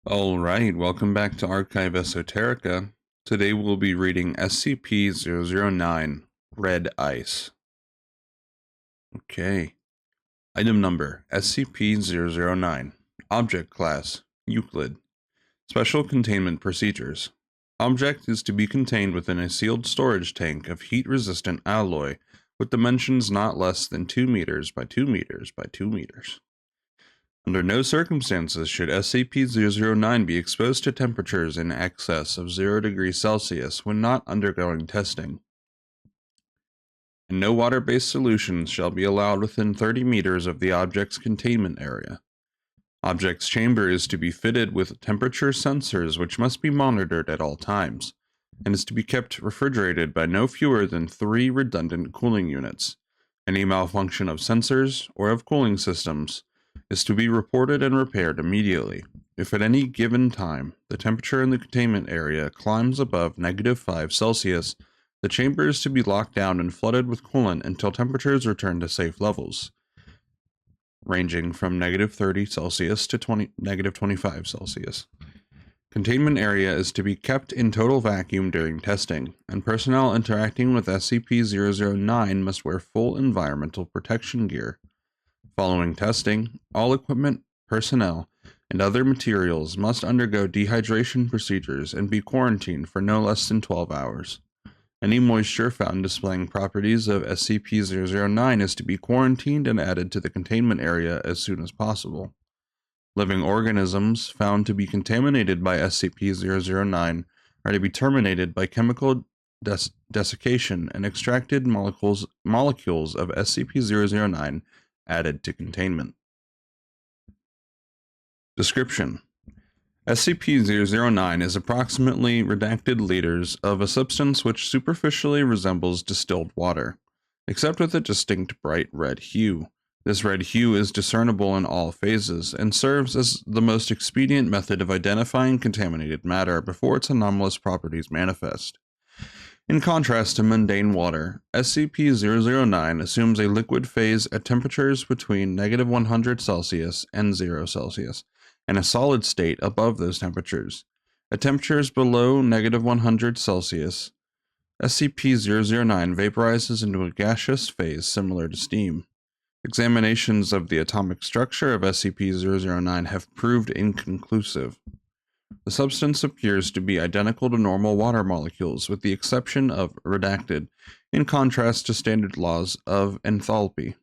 Alright, welcome back to Archive Esoterica. Today we'll be reading SCP-009, Red Ice. Okay. Item number, SCP-009. Object Class, Euclid. Special Containment Procedures. Object is to be contained within a sealed storage tank of heat-resistant alloy with dimensions not less than 2 meters by 2 meters by 2 meters. Under no circumstances should SCP-009 be exposed to temperatures in excess of 0 degrees Celsius when not undergoing testing. And no water-based solutions shall be allowed within 30 meters of the object's containment area. Object's chamber is to be fitted with temperature sensors which must be monitored at all times, and is to be kept refrigerated by no fewer than 3 redundant cooling units. Any malfunction of sensors or of cooling systems is to be reported and repaired immediately. If at any given time the temperature in the containment area climbs above -5 Celsius, the chamber is to be locked down and flooded with coolant until temperatures return to safe levels, ranging from -30 Celsius to -25 Celsius. Containment area is to be kept in total vacuum during testing, and personnel interacting with SCP-009 must wear full environmental protection gear. Following testing, all equipment, personnel, and other materials must undergo dehydration procedures and be quarantined for no less than 12 hours. Any moisture found displaying properties of SCP-009 is to be quarantined and added to the containment area as soon as possible. Living organisms found to be contaminated by SCP-009 are to be terminated by chemical desiccation and extracted molecules of SCP-009 added to containment. Description: SCP-009 is approximately redacted liters of a substance which superficially resembles distilled water, except with a distinct bright red hue. This red hue is discernible in all phases and serves as the most expedient method of identifying contaminated matter before its anomalous properties manifest. In contrast to mundane water, SCP-009 assumes a liquid phase at temperatures between -100 Celsius and 0 Celsius, and a solid state above those temperatures. At temperatures below -100 Celsius, SCP-009 vaporizes into a gaseous phase similar to steam. Examinations of the atomic structure of SCP-009 have proved inconclusive. The substance appears to be identical to normal water molecules, with the exception of redacted, in contrast to standard laws of enthalpy.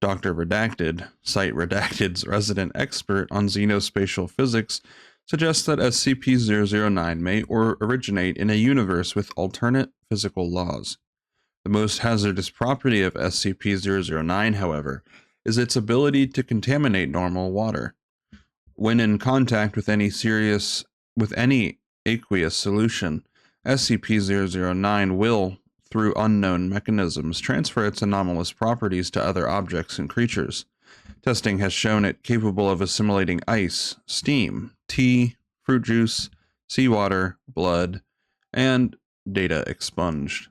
Dr. Redacted, Site Redacted's resident expert on xenospatial physics, suggests that SCP-009 may originate in a universe with alternate physical laws. The most hazardous property of SCP-009, however, is its ability to contaminate normal water. When in contact with any aqueous solution, SCP-009 will, through unknown mechanisms, transfer its anomalous properties to other objects and creatures. Testing has shown it capable of assimilating ice, steam, tea, fruit juice, seawater, blood, and data expunged.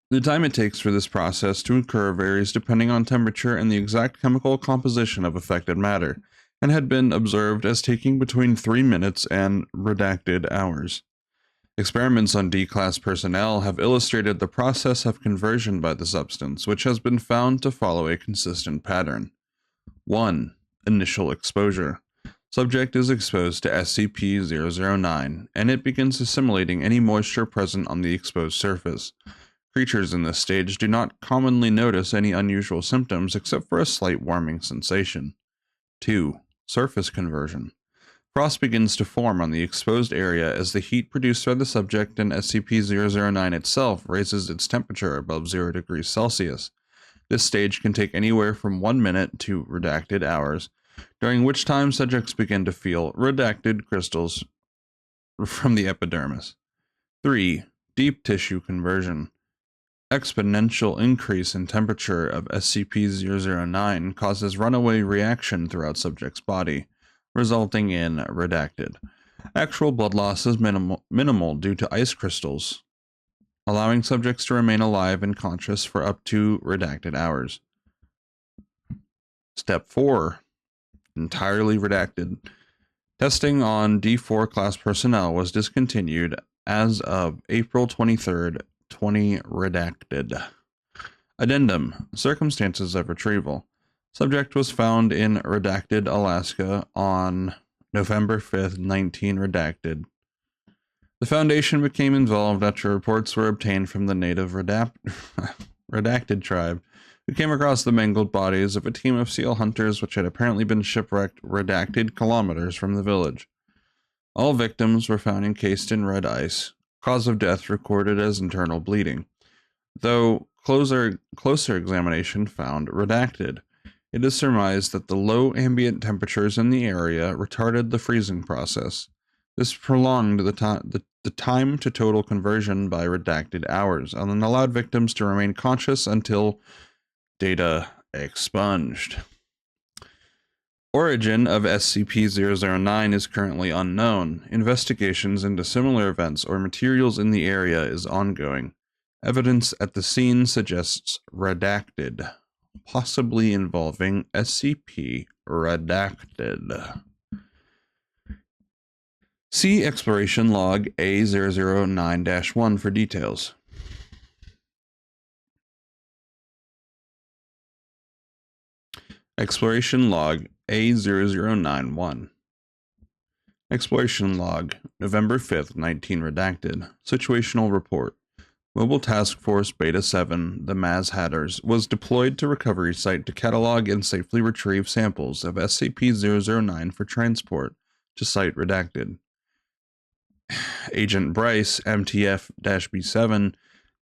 The time it takes for this process to occur varies depending on temperature and the exact chemical composition of affected matter, and had been observed as taking between 3 minutes and redacted hours. Experiments on D-Class personnel have illustrated the process of conversion by the substance, which has been found to follow a consistent pattern. 1. Initial exposure. Subject is exposed to SCP-009, and it begins assimilating any moisture present on the exposed surface. Creatures in this stage do not commonly notice any unusual symptoms except for a slight warming sensation. 2. Surface conversion. Frost begins to form on the exposed area as the heat produced by the subject and SCP-009 itself raises its temperature above 0 degrees Celsius. This stage can take anywhere from 1 minute to redacted hours, during which time subjects begin to feel redacted crystals from the epidermis. 3. Deep tissue conversion. Exponential increase in temperature of SCP-009 causes runaway reaction throughout subject's body, resulting in redacted. Actual blood loss is minimal due to ice crystals, allowing subjects to remain alive and conscious for up to redacted hours. Step 4. Entirely redacted. Testing on D4 class personnel was discontinued as of April 23rd, 20 redacted. Addendum. Circumstances of retrieval. Subject was found in redacted Alaska on November 5th, 19 redacted. The Foundation became involved after reports were obtained from the native redacted tribe, who came across the mangled bodies of a team of seal hunters which had apparently been shipwrecked redacted kilometers from the village. All victims were found encased in red ice. Cause of death recorded as internal bleeding, though closer examination found redacted. It is surmised that the low ambient temperatures in the area retarded the freezing process. This prolonged the time to total conversion by redacted hours, and then allowed victims to remain conscious until data expunged. Origin of SCP-009 is currently unknown. Investigations into similar events or materials in the area is ongoing. Evidence at the scene suggests redacted, possibly involving SCP redacted. See Exploration Log A009-1 for details. Exploration Log A0091. Exploration Log, November 5th, 19 redacted. Situational Report. Mobile Task Force Beta 7, the Maz Hatters, was deployed to recovery site to catalog and safely retrieve samples of SCP-009 for transport to site redacted. Agent Bryce, MTF-B7,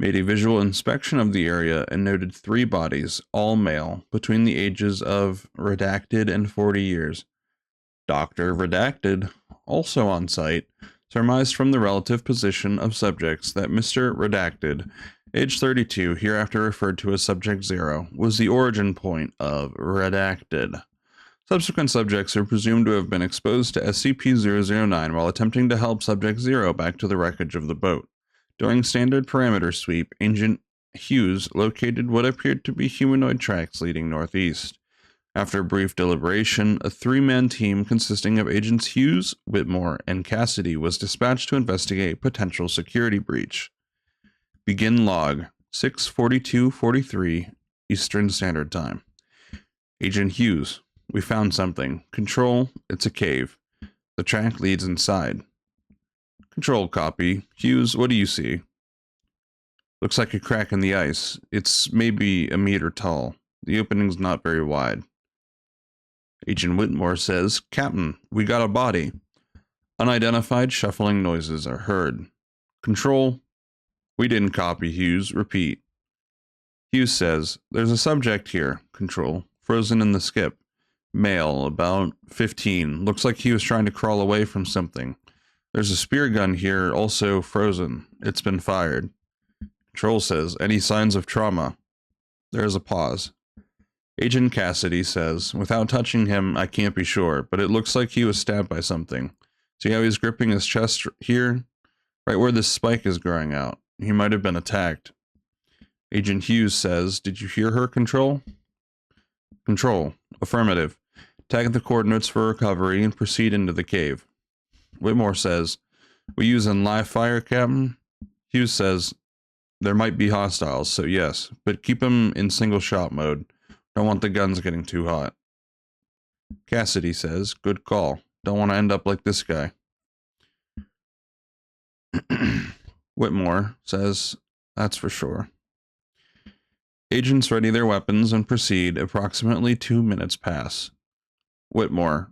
made a visual inspection of the area and noted 3 bodies, all male, between the ages of redacted and 40 years. Dr. Redacted, also on site, surmised from the relative position of subjects that Mr. Redacted, age 32, hereafter referred to as Subject 0, was the origin point of Redacted. Subsequent subjects are presumed to have been exposed to SCP-009 while attempting to help Subject 0 back to the wreckage of the boat. During standard parameter sweep, Agent Hughes located what appeared to be humanoid tracks leading northeast. After brief deliberation, a 3-man team consisting of Agents Hughes, Whitmore, and Cassidy was dispatched to investigate potential security breach. Begin log, 6:42:43 Eastern Standard Time. Agent Hughes, we found something. Control, it's a cave. The track leads inside. Control copy. Hughes, what do you see? Looks like a crack in the ice. It's maybe a meter tall. The opening's not very wide. Agent Whitmore says, Captain, we got a body. Unidentified shuffling noises are heard. Control, we didn't copy. Hughes, repeat. Hughes says, there's a subject here. Control, frozen in the skip. Male, about 15. Looks like he was trying to crawl away from something. There's a spear gun here, also frozen. It's been fired. Control says, any signs of trauma? There is a pause. Agent Cassidy says, without touching him, I can't be sure, but it looks like he was stabbed by something. See how he's gripping his chest here? Right where this spike is growing out. He might have been attacked. Agent Hughes says, did you hear her, Control? Control, affirmative. Tag the coordinates for recovery and proceed into the cave. Whitmore says, we using live fire, Captain? Hughes says, there might be hostiles, so yes, but keep them in single shot mode. Don't want the guns getting too hot. Cassidy says, good call. Don't want to end up like this guy. Whitmore says, that's for sure. Agents ready their weapons and proceed. Approximately 2 minutes pass. Whitmore.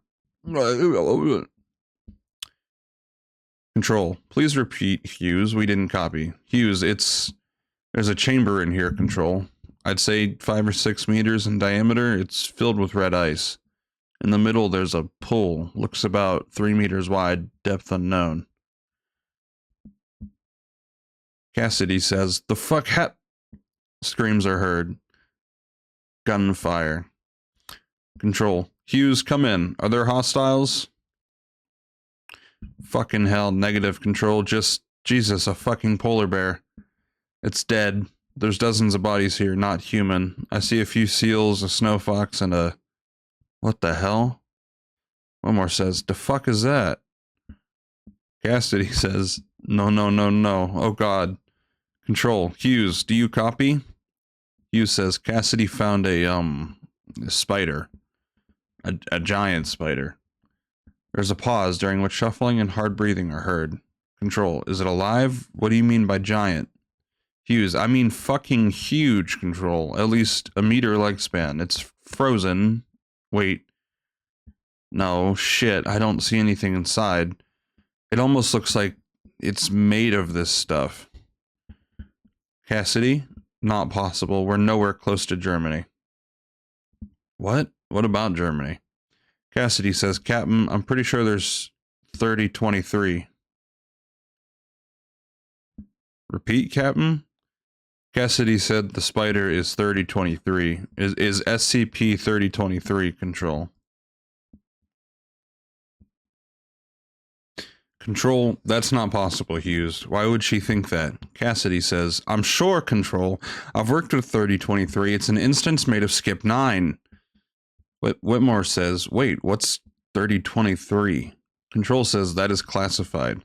Control, please repeat, Hughes. We didn't copy. Hughes, there's a chamber in here, Control. I'd say 5 or 6 meters in diameter. It's filled with red ice. In the middle, there's a pool. Looks about 3 meters wide, depth unknown. Cassidy says, the fuck Screams are heard. Gunfire. Control, Hughes, come in. Are there hostiles? Fucking hell, negative. Control, just, Jesus, a fucking polar bear. It's dead. There's dozens of bodies here, not human. I see a few seals, a snow fox, and a... What the hell? Wilmore says, "The fuck is that?" Cassidy says, "No, no, no, no. Oh God. Control. Hughes, do you copy?" Hughes says, "Cassidy found a spider. A giant spider." There's a pause during which shuffling and hard breathing are heard. Control. Is it alive? What do you mean by giant? Hughes. I mean fucking huge, Control. At least a meter lifespan. It's frozen. Wait. No, shit. I don't see anything inside. It almost looks like it's made of this stuff. Cassidy? Not possible. We're nowhere close to Germany. What? What about Germany? Cassidy says, "Captain, I'm pretty sure there's 3023. Repeat, Captain? Cassidy said the spider is 3023. Is SCP-3023 Control? Control, that's not possible, Hughes. Why would she think that? Cassidy says, "I'm sure, Control. I've worked with 3023. It's an instance made of Skip 9. Whitmore says, "Wait, what's 3023? Control says, "That is classified.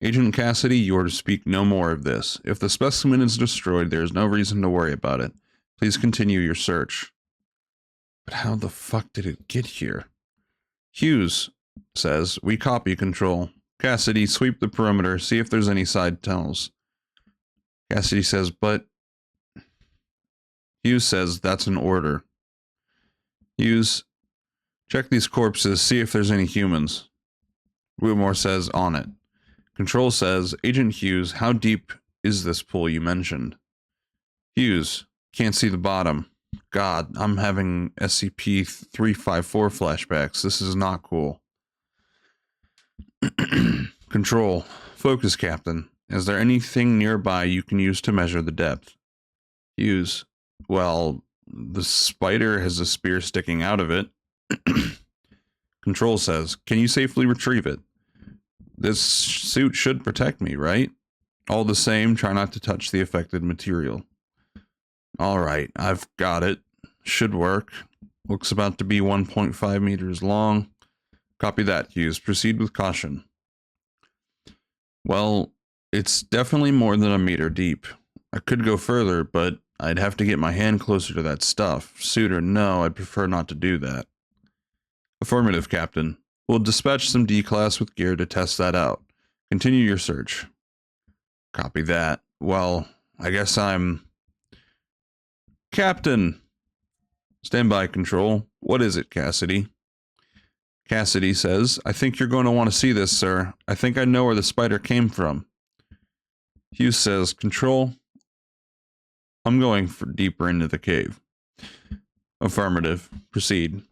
Agent Cassidy, you are to speak no more of this. If the specimen is destroyed, there is no reason to worry about it. Please continue your search." But how the fuck did it get here? Hughes says, "We copy, Control. Cassidy, sweep the perimeter, see if there's any side tunnels." Cassidy says, "But..." Hughes says, "That's an order." Hughes, "Check these corpses, see if there's any humans." Whitmore says, "On it." Control says, "Agent Hughes, how deep is this pool you mentioned?" Hughes, "Can't see the bottom. God, I'm having SCP-354 flashbacks. This is not cool." Control, "Focus, Captain. Is there anything nearby you can use to measure the depth?" Hughes, "Well, the spider has a spear sticking out of it." Control says, "Can you safely retrieve it? This suit should protect me, right? All the same, try not to touch the affected material." "All right, I've got it. Should work. Looks about to be 1.5 meters long." Copy that, Hughes. Proceed with caution. "Well, it's definitely more than a meter deep. I could go further, but I'd have to get my hand closer to that stuff. Suit or no, I'd prefer not to do that." "Affirmative, Captain. We'll dispatch some D-Class with gear to test that out. Continue your search." Copy that. "Well, I guess I'm..." "Captain!" "Stand by, Control. What is it, Cassidy?" Cassidy says, "I think you're going to want to see this, sir. I think I know where the spider came from." Hughes says, "Control, I'm going for deeper into the cave." Affirmative. Proceed.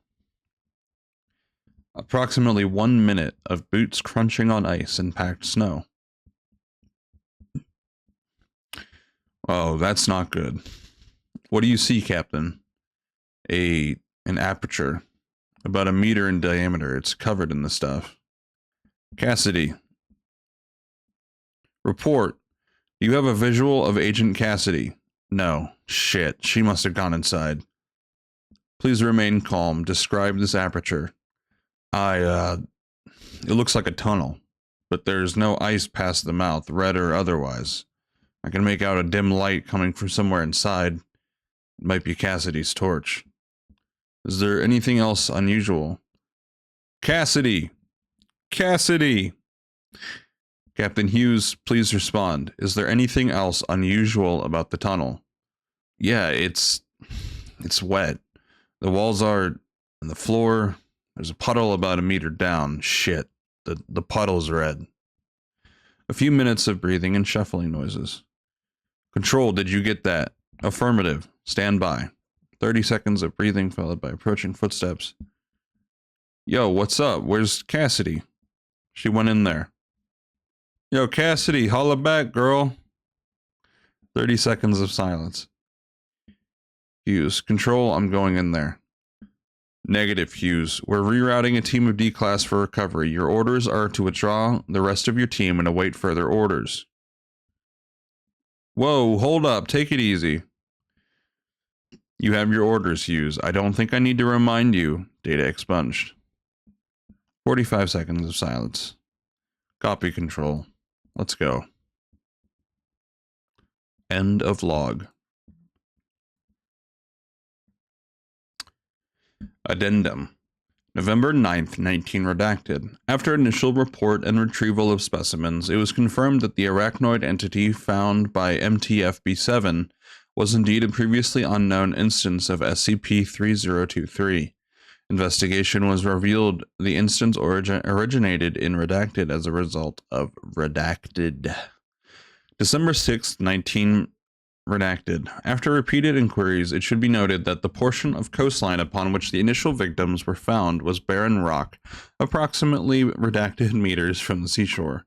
Approximately 1 minute of boots crunching on ice and packed snow. Oh, that's not good. "What do you see, Captain?" An aperture. About a meter in diameter. It's covered in the stuff." Cassidy. "Report. Do you have a visual of Agent Cassidy?" "No." "Shit. She must have gone inside." "Please remain calm. Describe this aperture." It looks like a tunnel, but there's no ice past the mouth, red or otherwise. I can make out a dim light coming from somewhere inside. It might be Cassidy's torch." "Is there anything else unusual?" "Cassidy! Cassidy!" Captain Hughes, please respond. Is there anything else unusual about the tunnel? "Yeah, it's wet. The walls are, and the floor, there's a puddle about a meter down. Shit, the puddle's red." A few minutes of breathing and shuffling noises. "Control, did you get that?" "Affirmative. Stand by." 30 seconds of breathing followed by approaching footsteps. "Yo, what's up? Where's Cassidy?" "She went in there." "Yo, Cassidy, holla back, girl." 30 seconds of silence. Hughes, "Control, I'm going in there." "Negative, Hughes. We're rerouting a team of D-Class for recovery. Your orders are to withdraw the rest of your team and await further orders." "Whoa, hold up. Take it easy." "You have your orders, Hughes. I don't think I need to remind you." Data expunged. 45 seconds of silence. Copy control. Let's go. End of log. Addendum. November 9th, 19 redacted. After initial report and retrieval of specimens, it was confirmed that the arachnoid entity found by MTFB7 was indeed a previously unknown instance of SCP-3023. Investigation was revealed the instance originated in Redacted as a result of Redacted. December 6th, 19 redacted. After repeated inquiries, it should be noted that the portion of coastline upon which the initial victims were found was barren rock, approximately redacted meters from the seashore,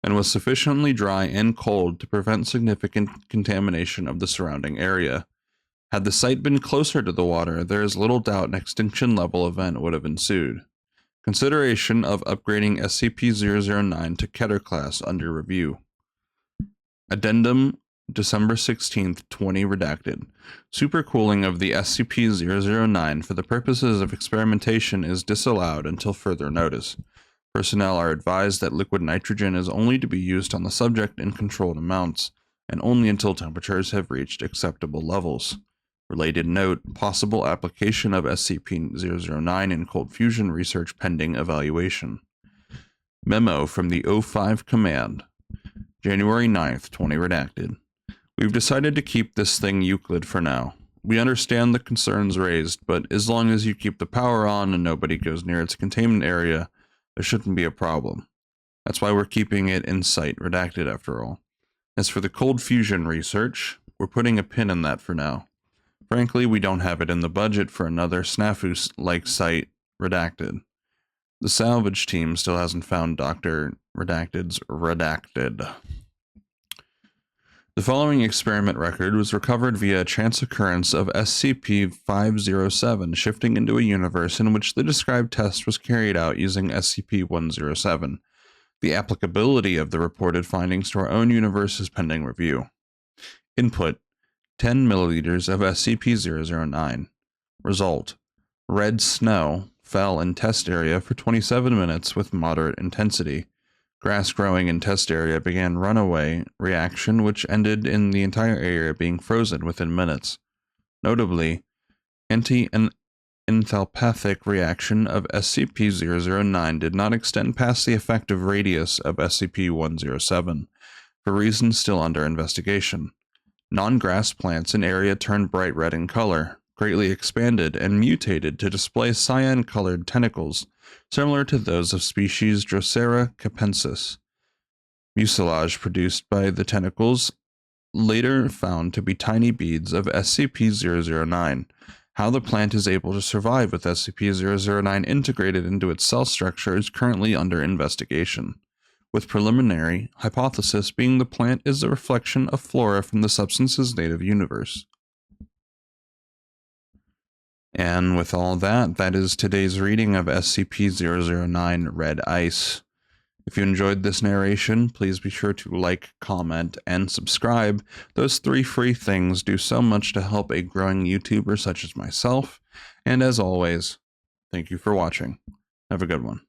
and was sufficiently dry and cold to prevent significant contamination of the surrounding area. Had the site been closer to the water, there is little doubt an extinction level event would have ensued. Consideration of upgrading SCP-009 to Keter class under review. Addendum December 16th, 20 redacted. Supercooling of the SCP-009 for the purposes of experimentation is disallowed until further notice. Personnel are advised that liquid nitrogen is only to be used on the subject in controlled amounts, and only until temperatures have reached acceptable levels. Related note, possible application of SCP-009 in cold fusion research pending evaluation. Memo from the O5 Command. January 9th, 20 redacted. We've decided to keep this thing Euclid for now. We understand the concerns raised, but as long as you keep the power on and nobody goes near its containment area, there shouldn't be a problem. That's why we're keeping it in sight, redacted after all. As for the cold fusion research, we're putting a pin in that for now. Frankly, we don't have it in the budget for another snafu-like site, redacted. The salvage team still hasn't found Dr. Redacted's Redacted. The following experiment record was recovered via a chance occurrence of SCP-507 shifting into a universe in which the described test was carried out using SCP-107. The applicability of the reported findings to our own universe is pending review. Input: 10 milliliters of SCP-009. Result: red snow fell in test area for 27 minutes with moderate intensity. Grass growing in test area began runaway reaction, which ended in the entire area being frozen within minutes. Notably, anti-enthalpathic reaction of SCP-009 did not extend past the effective radius of SCP-107, for reasons still under investigation. Non-grass plants in area turned bright red in color, greatly expanded and mutated to display cyan-colored tentacles, similar to those of species Drosera capensis. Mucilage produced by the tentacles later found to be tiny beads of SCP-009. How the plant is able to survive with SCP-009 integrated into its cell structure is currently under investigation, with preliminary hypothesis being the plant is a reflection of flora from the substance's native universe. And with all that, that is today's reading of SCP-009 Red Ice. If you enjoyed this narration, please be sure to like, comment, and subscribe. Those 3 free things do so much to help a growing YouTuber such as myself. And as always, thank you for watching. Have a good one.